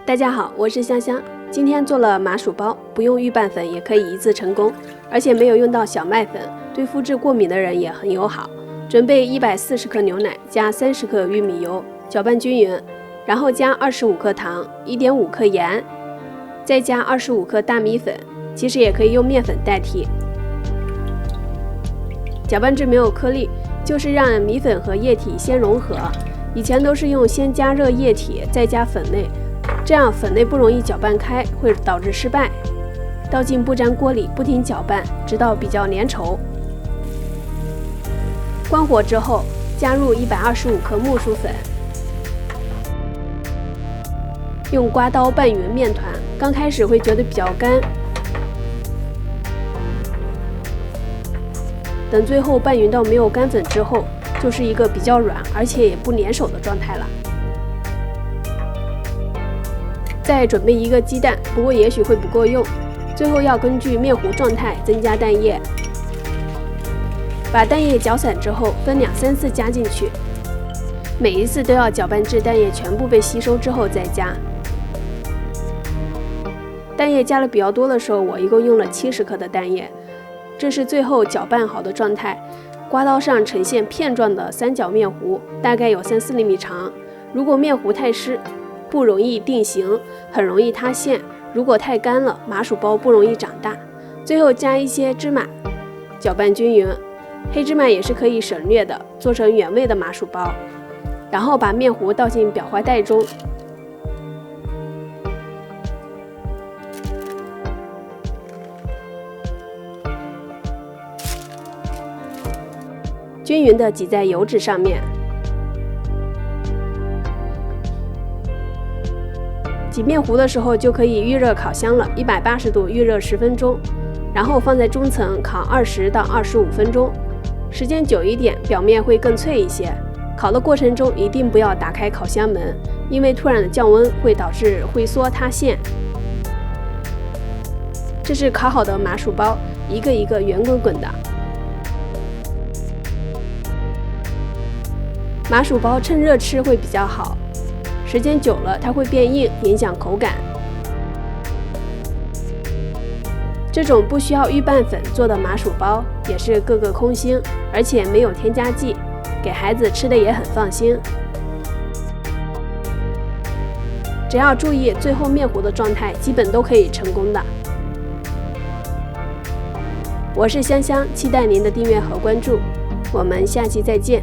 大家好，我是香香。今天做了麻薯包，不用预拌粉也可以一次成功，而且没有用到小麦粉，对肤质过敏的人也很友好。准备140克牛奶加30克玉米油，搅拌均匀，然后加25克糖、1.5克盐，再加25克大米粉，其实也可以用面粉代替。搅拌至没有颗粒，就是让米粉和液体先融合。以前都是用先加热液体，再加粉类，这样粉类不容易搅拌开，会导致失败。倒进不粘锅里，不停搅拌，直到比较粘稠。关火之后，加入125克木薯粉，用刮刀拌匀面团。刚开始会觉得比较干，等最后拌匀到没有干粉之后，就是一个比较软而且也不粘手的状态了。再准备一个鸡蛋，不过也许会不够用，最后要根据面糊状态增加蛋液。把蛋液搅散之后，分2-3次加进去，每一次都要搅拌至蛋液全部被吸收之后再加。蛋液加了比较多的时候，我一共用了70克的蛋液，这是最后搅拌好的状态。刮刀上呈现片状的三角面糊，大概有3-4厘米长。如果面糊太湿，不容易定型，很容易塌陷；如果太干了，麻薯包不容易长大。最后加一些芝麻，搅拌均匀。黑芝麻也是可以省略的，做成原味的麻薯包。然后把面糊倒进裱花袋中，均匀地挤在油纸上面。挤面糊的时候就可以预热烤箱了，180度预热10分钟，然后放在中层烤20到25分钟，时间久一点，表面会更脆一些。烤的过程中一定不要打开烤箱门，因为突然的降温会导致灰缩塌陷。这是烤好的麻薯包，一个一个圆滚滚的。麻薯包趁热吃会比较好，时间久了它会变硬，影响口感。这种不需要预拌粉做的麻薯包也是个个空心，而且没有添加剂，给孩子吃的也很放心。只要注意最后面糊的状态，基本都可以成功的。我是香香，期待您的订阅和关注，我们下期再见。